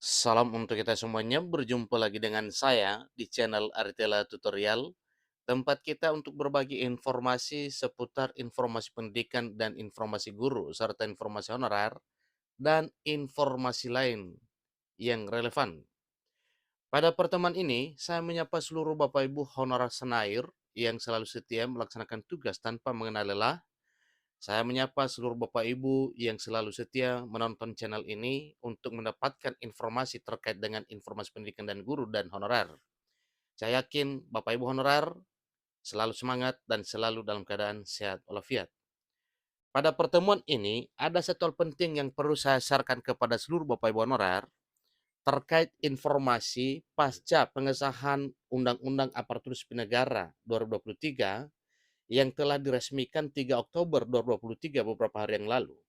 Salam untuk kita semuanya, berjumpa lagi dengan saya di channel Aritela Tutorial, tempat kita untuk berbagi informasi seputar informasi pendidikan dan informasi guru, serta informasi honorer, dan informasi lain yang relevan. Pada pertemuan ini, saya menyapa seluruh Bapak Ibu honorer senair yang selalu setia melaksanakan tugas tanpa mengenal lelah. Saya menyapa seluruh Bapak Ibu yang selalu setia menonton channel ini untuk mendapatkan informasi terkait dengan informasi pendidikan dan guru dan honorer. Saya yakin Bapak Ibu honorer selalu semangat dan selalu dalam keadaan sehat walafiat. Pada pertemuan ini, ada satu hal penting yang perlu saya sarankan kepada seluruh Bapak Ibu honorer terkait informasi pasca pengesahan Undang-Undang Aparatur Sipil Negara 2023 yang telah diresmikan 3 Oktober 2023 beberapa hari yang lalu.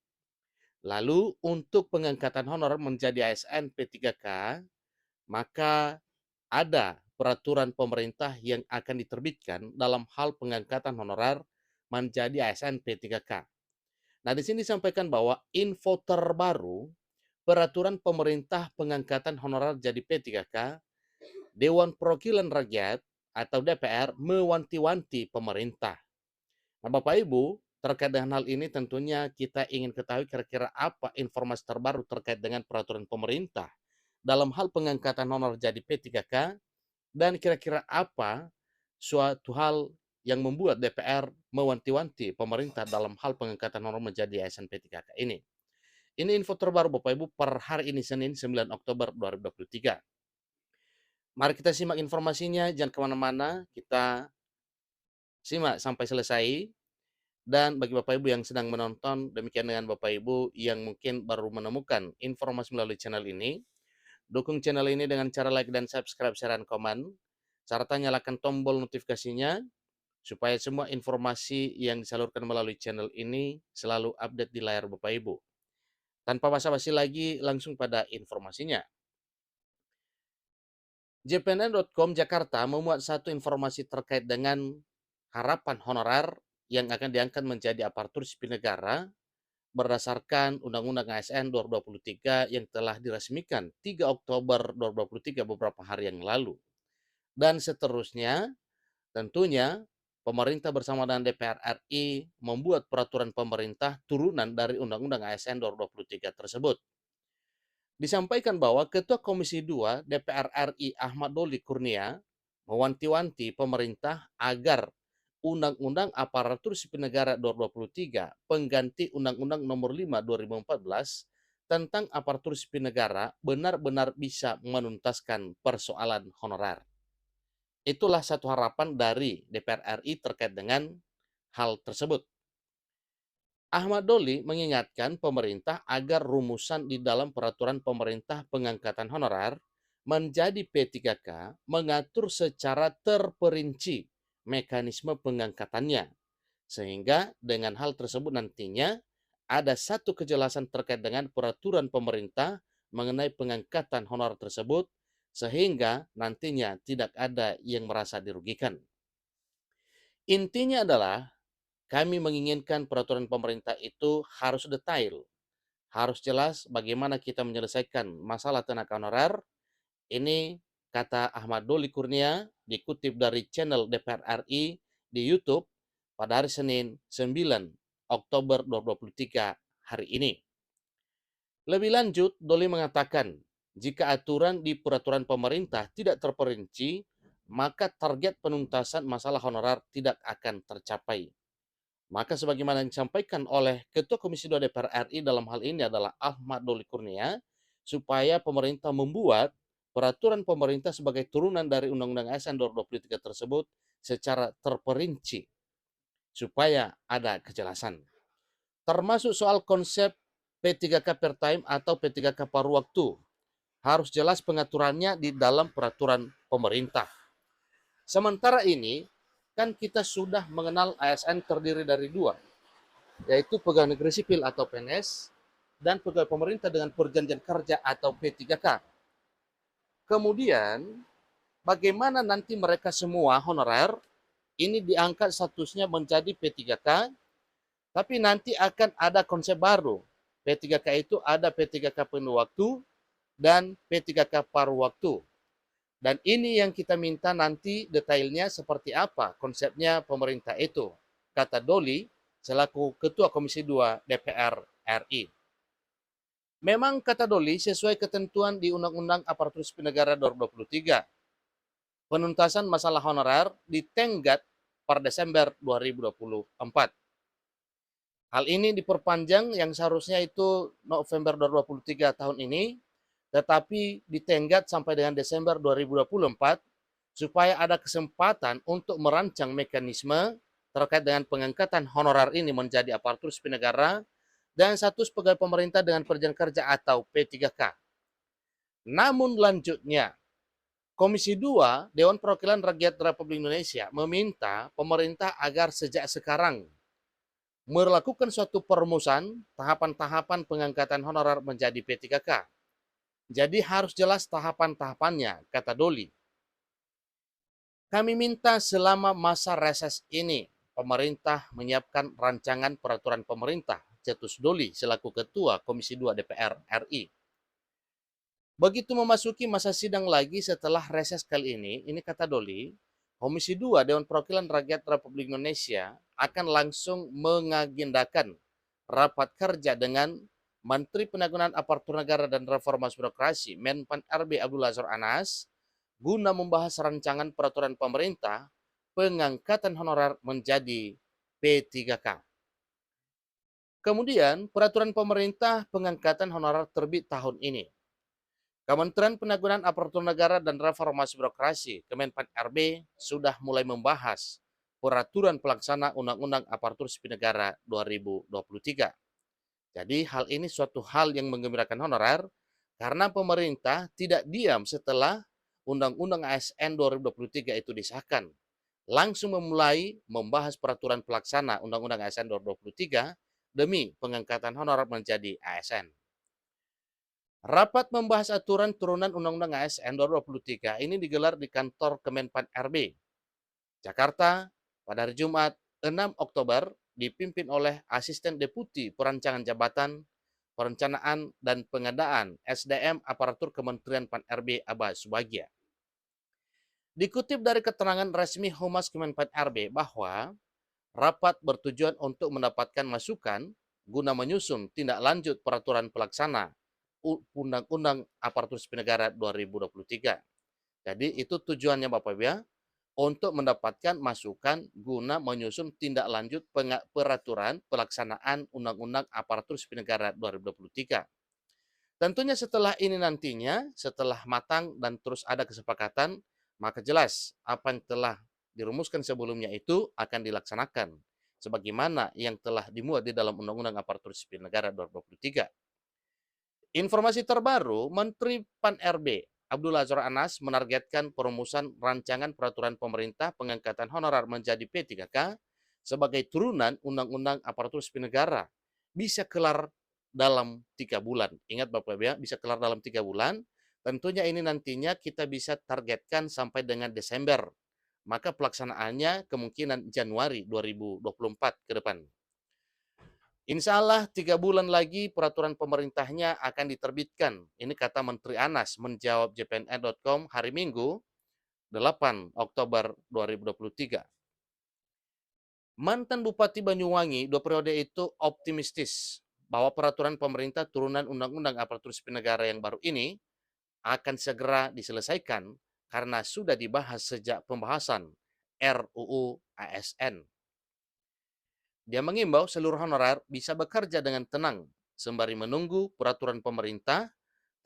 Lalu untuk pengangkatan honor menjadi ASN P3K, maka ada peraturan pemerintah yang akan diterbitkan dalam hal pengangkatan honorer menjadi ASN P3K. Nah, di sini disampaikan bahwa info terbaru peraturan pemerintah pengangkatan honorer jadi P3K, Dewan Perwakilan Rakyat atau DPR mewanti-wanti pemerintah. Nah, Bapak Ibu, terkait dengan hal ini tentunya kita ingin ketahui kira-kira apa informasi terbaru terkait dengan peraturan pemerintah dalam hal pengangkatan honor jadi P3K dan kira-kira apa suatu hal yang membuat DPR mewanti-wanti pemerintah dalam hal pengangkatan honor menjadi ASN P3K ini. Ini info terbaru Bapak Ibu per hari ini Senin 9 Oktober 2023. Mari kita simak informasinya, jangan kemana-mana, kita simak sampai selesai. Dan bagi Bapak Ibu yang sedang menonton, demikian dengan Bapak Ibu yang mungkin baru menemukan informasi melalui channel ini, dukung channel ini dengan cara like dan subscribe, share, dan komen, serta nyalakan tombol notifikasinya, supaya semua informasi yang disalurkan melalui channel ini selalu update di layar Bapak Ibu. Tanpa basa-basi lagi, langsung pada informasinya. JPNN.com Jakarta memuat satu informasi terkait dengan harapan honorer yang akan diangkat menjadi aparatur sipil negara berdasarkan Undang-Undang ASN 2023 yang telah diresmikan 3 Oktober 2023 beberapa hari yang lalu. Dan seterusnya, tentunya pemerintah bersama dengan DPR RI membuat peraturan pemerintah turunan dari Undang-Undang ASN 2023 tersebut. Disampaikan bahwa Ketua Komisi 2 DPR RI Ahmad Doli Kurnia mewanti-wanti pemerintah agar Undang-Undang Aparatur Sipil Negara 2023 pengganti Undang-Undang Nomor 5 2014 tentang aparatur sipil negara benar-benar bisa menuntaskan persoalan honorer. Itulah satu harapan dari DPR RI terkait dengan hal tersebut. Ahmad Doli mengingatkan pemerintah agar rumusan di dalam peraturan pemerintah pengangkatan honorer menjadi P3K mengatur secara terperinci mekanisme pengangkatannya. Sehingga dengan hal tersebut nantinya ada satu kejelasan terkait dengan peraturan pemerintah mengenai pengangkatan honorer tersebut sehingga nantinya tidak ada yang merasa dirugikan. Intinya adalah kami menginginkan peraturan pemerintah itu harus detail, harus jelas bagaimana kita menyelesaikan masalah tenaga honorer. Ini kata Ahmad Doli Kurnia dikutip dari channel DPR RI di YouTube pada hari Senin 9 Oktober 2023 hari ini. Lebih lanjut, Doli mengatakan, jika aturan di peraturan pemerintah tidak terperinci, maka target penuntasan masalah honorer tidak akan tercapai. Maka sebagaimana yang disampaikan oleh Ketua Komisi 2 DPR RI dalam hal ini adalah Ahmad Doli Kurnia, supaya pemerintah membuat peraturan pemerintah sebagai turunan dari Undang-Undang ASN 2023 tersebut secara terperinci, supaya ada kejelasan. Termasuk soal konsep P3K per time atau P3K paruh waktu. Harus jelas pengaturannya di dalam peraturan pemerintah. Sementara ini, kan kita sudah mengenal ASN terdiri dari dua, yaitu pegawai negeri sipil atau PNS dan pegawai pemerintah dengan perjanjian kerja atau P3K. Kemudian, bagaimana nanti mereka semua honorer ini diangkat statusnya menjadi P3K, tapi nanti akan ada konsep baru. P3K itu ada P3K penuh waktu, dan P3K paruh waktu. Dan ini yang kita minta nanti detailnya seperti apa konsepnya pemerintah itu, kata Doli selaku Ketua Komisi 2 DPR RI. Memang kata Doli sesuai ketentuan di Undang-Undang Aparatur Sipil Negara 2023, penuntasan masalah honorer ditenggat per Desember 2024. Hal ini diperpanjang yang seharusnya itu November 2023 tahun ini, tetapi ditenggat sampai dengan Desember 2024 supaya ada kesempatan untuk merancang mekanisme terkait dengan pengangkatan honorer ini menjadi aparatur sipil negara dan status pegawai pemerintah dengan perjanjian kerja atau P3K. Namun lanjutnya, Komisi 2 Dewan Perwakilan Rakyat Republik Indonesia meminta pemerintah agar sejak sekarang melakukan suatu perumusan tahapan-tahapan pengangkatan honorer menjadi P3K. Jadi harus jelas tahapan-tahapannya, kata Doli. Kami minta selama masa reses ini, pemerintah menyiapkan rancangan peraturan pemerintah, cetus Doli selaku Ketua Komisi 2 DPR RI. Begitu memasuki masa sidang lagi setelah reses kali ini kata Doli, Komisi 2 Dewan Perwakilan Rakyat Republik Indonesia akan langsung mengagendakan rapat kerja dengan Menteri Penanggulangan Aparatur Negara dan Reformasi Birokrasi Menpan RB Abdul Azwar Anas guna membahas rancangan peraturan pemerintah pengangkatan honorer menjadi P3K. Kemudian peraturan pemerintah pengangkatan honorer terbit tahun ini. Kementerian Penanggulangan Aparatur Negara dan Reformasi Birokrasi Kemenpan RB sudah mulai membahas peraturan pelaksana Undang-Undang Aparatur Sipil Negara 2023. Jadi hal ini suatu hal yang menggembirakan honorer karena pemerintah tidak diam setelah Undang-Undang ASN 2023 itu disahkan. Langsung memulai membahas peraturan pelaksana Undang-Undang ASN 2023 demi pengangkatan honorer menjadi ASN. Rapat membahas aturan turunan Undang-Undang ASN 2023 ini digelar di kantor Kemenpan RB, Jakarta pada hari Jumat 6 Oktober dipimpin oleh Asisten Deputi Perancangan Jabatan, Perencanaan dan Pengadaan SDM Aparatur Kementerian Pan RB Aba Subagia. Dikutip dari keterangan resmi Humas Kemenpan RB bahwa rapat bertujuan untuk mendapatkan masukan guna menyusun tindak lanjut peraturan pelaksana Undang-Undang Aparatur Sipil Negara 2023. Jadi itu tujuannya Bapak Ibu ya, untuk mendapatkan masukan guna menyusun tindak lanjut peraturan pelaksanaan Undang-Undang Aparatur Sipil Negara 2023. Tentunya setelah ini nantinya, setelah matang dan terus ada kesepakatan, maka jelas apa yang telah dirumuskan sebelumnya itu akan dilaksanakan sebagaimana yang telah dimuat di dalam Undang-Undang Aparatur Sipil Negara 2023. Informasi terbaru, Menteri Pan RB Abdul Azwar Anas menargetkan perumusan rancangan peraturan pemerintah pengangkatan honorer menjadi P3K sebagai turunan Undang-Undang Aparatur Sipil Negara bisa kelar dalam 3 bulan. Ingat Bapak Ibu ya, bisa kelar dalam 3 bulan. Tentunya ini nantinya kita bisa targetkan sampai dengan Desember. Maka pelaksanaannya kemungkinan Januari 2024 ke depan. Insya Allah 3 bulan lagi peraturan pemerintahnya akan diterbitkan. Ini kata Menteri Anas menjawab jpnn.com hari Minggu 8 Oktober 2023. Mantan Bupati Banyuwangi 2 periode itu optimistis bahwa peraturan pemerintah turunan Undang-Undang Aparatur Sipil Negara yang baru ini akan segera diselesaikan karena sudah dibahas sejak pembahasan RUU ASN. Dia mengimbau seluruh honorer bisa bekerja dengan tenang sembari menunggu peraturan pemerintah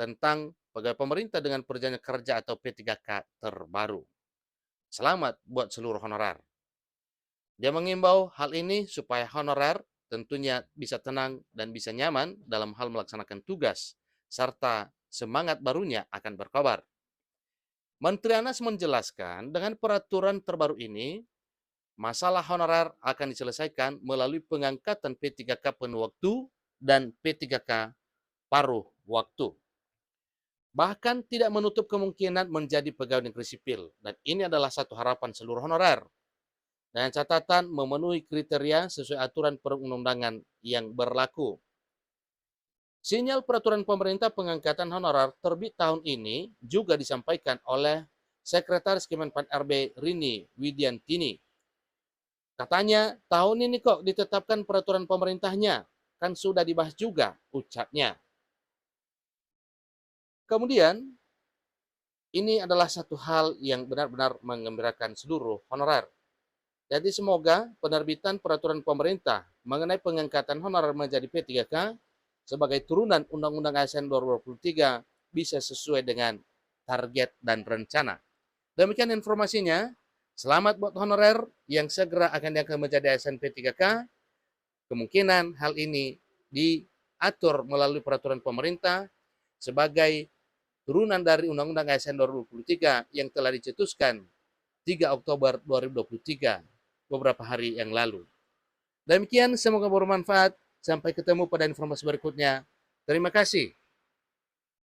tentang pegawai pemerintah dengan perjanjian kerja atau P3K terbaru. Selamat buat seluruh honorer. Dia mengimbau hal ini supaya honorer tentunya bisa tenang dan bisa nyaman dalam hal melaksanakan tugas, serta semangat barunya akan berkobar. Menteri Anas menjelaskan dengan peraturan terbaru ini, masalah honorer akan diselesaikan melalui pengangkatan P3K penuh waktu dan P3K paruh waktu. Bahkan tidak menutup kemungkinan menjadi pegawai negeri sipil. Dan ini adalah satu harapan seluruh honorer. Dengan catatan memenuhi kriteria sesuai aturan perundang-undangan yang berlaku. Sinyal peraturan pemerintah pengangkatan honorer terbit tahun ini juga disampaikan oleh Sekretaris Kemenpan RB Rini Widiantini. Katanya, tahun ini kok ditetapkan peraturan pemerintahnya, kan sudah dibahas juga, ucapnya. Kemudian, ini adalah satu hal yang benar-benar mengembirakan seluruh honorer. Jadi semoga penerbitan peraturan pemerintah mengenai pengangkatan honorer menjadi P3K sebagai turunan Undang-Undang ASN 2023 bisa sesuai dengan target dan rencana. Demikian informasinya. Selamat buat honorer yang segera akan diangkat menjadi ASN P3K. Kemungkinan hal ini diatur melalui peraturan pemerintah sebagai turunan dari Undang-Undang ASN 2023 yang telah dicetuskan 3 Oktober 2023 beberapa hari yang lalu. Demikian, semoga bermanfaat. Sampai ketemu pada informasi berikutnya. Terima kasih.